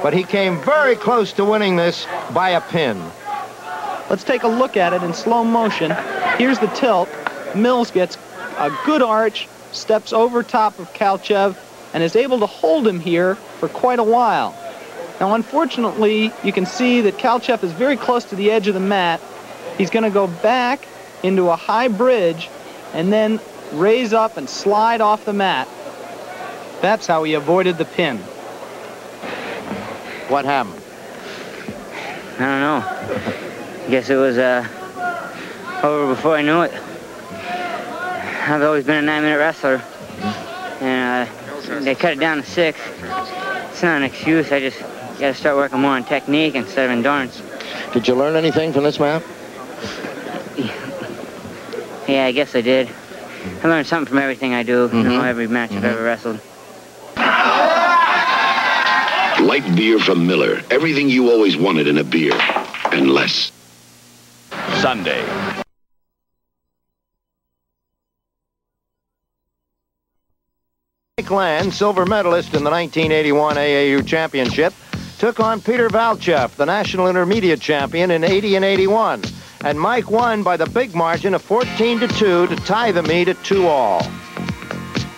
but he came very close to winning this by a pin. Let's take a look at it in slow motion. Here's the tilt. Mills gets a good arch, steps over top of Kalchev, and is able to hold him here for quite a while. Now, unfortunately, you can see that Kalchev is very close to the edge of the mat. He's going to go back into a high bridge and then raise up and slide off the mat. That's how he avoided the pin. What happened? I don't know. I guess it was over before I knew it. I've always been a 9-minute wrestler, and they cut it down to 6. It's not an excuse. I just got to start working more on technique instead of endurance. Did you learn anything from this map? Yeah, I guess I did. I learned something from everything I do, you know, every match I've ever wrestled. Light beer from Miller. Everything you always wanted in a beer, and less. Sunday. Mike Land, silver medalist in the 1981 AAU Championship, took on Peter Valchev, the national intermediate champion in 80 and 81. And Mike won by the big margin of 14-2 to tie the meet at 2-all.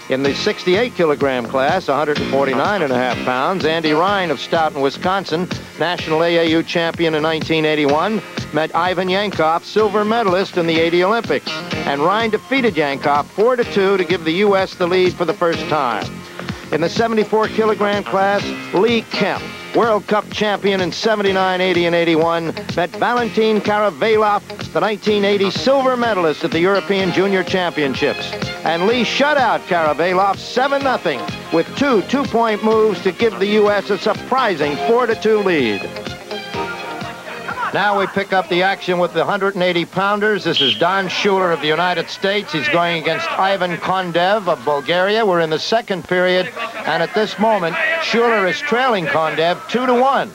In the 68-kilogram class, 149.5 pounds, Andy Ryan of Stoughton, Wisconsin, national AAU champion in 1981, met Ivan Yankov, silver medalist in the 80 Olympics. And Ryan defeated Yankov 4-2 to give the U.S. the lead for the first time. In the 74-kilogram class, Lee Kemp, World Cup champion in 79, 80, and 81, met Valentin Karavelov, the 1980 silver medalist at the European Junior Championships. And Lee shut out Karavelov 7-0 with two two-point moves to give the U.S. a surprising 4-2 lead. Now we pick up the action with the 180-pounders. This is Don Schuler of the United States. He's going against Ivan Kondev of Bulgaria. We're in the second period, and at this moment, Schuler is trailing Kondev 2-1.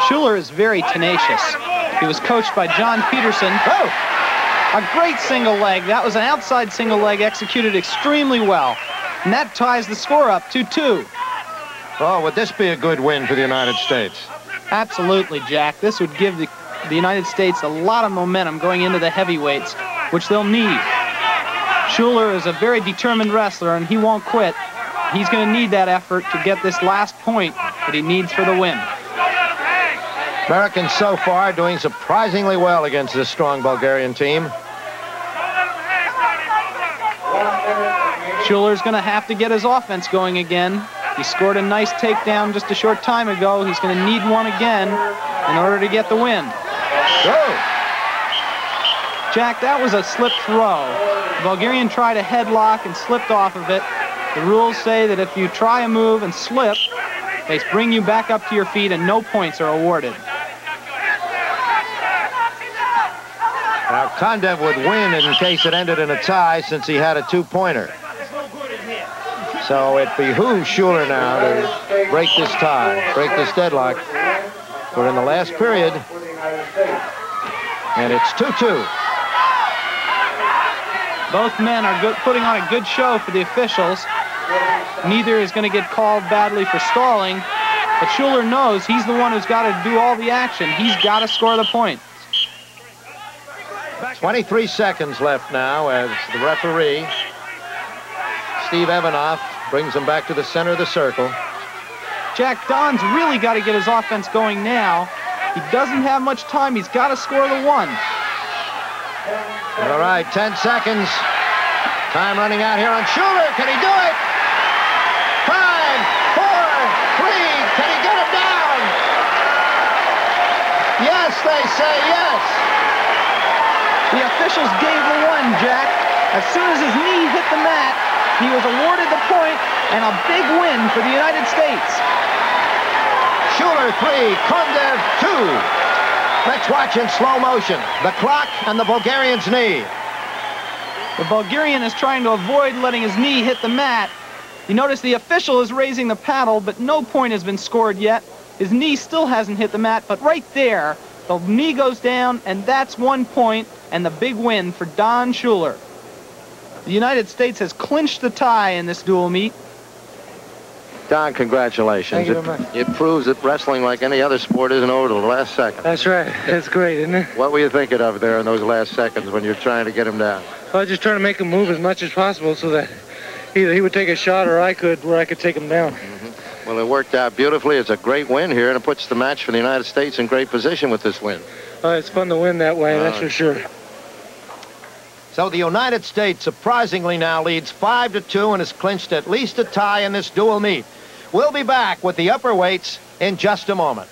Schuler is very tenacious. He was coached by John Peterson. Oh! A great single leg. That was an outside single leg executed extremely well. And that ties the score up 2-2. Oh, would this be a good win for the United States? Absolutely, Jack. This would give the United States a lot of momentum going into the heavyweights, which they'll need. Schuler is a very determined wrestler, and he won't quit. He's going to need that effort to get this last point that he needs for the win. Americans so far doing surprisingly well against this strong Bulgarian team. Schuler's going to have to get his offense going again. He scored a nice takedown just a short time ago. He's going to need one again in order to get the win. Go! Jack, that was a slip throw. The Bulgarian tried a headlock and slipped off of it. The rules say that if you try a move and slip, they bring you back up to your feet and no points are awarded. Now, Kondev would win in case it ended in a tie since he had a two-pointer. So it behooves Schuler now to break this tie, break this deadlock. We're in the last period, and it's 2-2. Both men are putting on a good show for the officials. Neither is going to get called badly for stalling, but Schuler knows he's the one who's got to do all the action. He's got to score the point. 23 seconds left now as the referee, Steve Evanoff, brings him back to the center of the circle. Jack, Don's really got to get his offense going now. He doesn't have much time. He's got to score the one. All right, 10 seconds. Time running out here on Schuler. Can he do it? 5, 4, 3. Can he get him down? Yes, they say yes. The officials gave the one, Jack. As soon as his knee hit the mat, he was awarded the point and a big win for the United States. Schuler 3, Kondev 2. Let's watch in slow motion. The clock and the Bulgarian's knee. The Bulgarian is trying to avoid letting his knee hit the mat. You notice the official is raising the paddle, but no point has been scored yet. His knee still hasn't hit the mat, but right there, the knee goes down, and that's 1 point and the big win for Don Schuler. The United States has clinched the tie in this dual meet. Don, congratulations. Thank you very much. It proves that wrestling, like any other sport, isn't over to the last second. That's right. That's great, isn't it? What were you thinking of there in those last seconds when you're trying to get him down? I was just trying to make him move as much as possible so that either he would take a shot or I could take him down. Well, it worked out beautifully. It's a great win here, and it puts the match for the United States in great position with this win. It's fun to win that way, that's for sure. So the United States surprisingly now leads 5-2 and has clinched at least a tie in this dual meet. We'll be back with the upper weights in just a moment.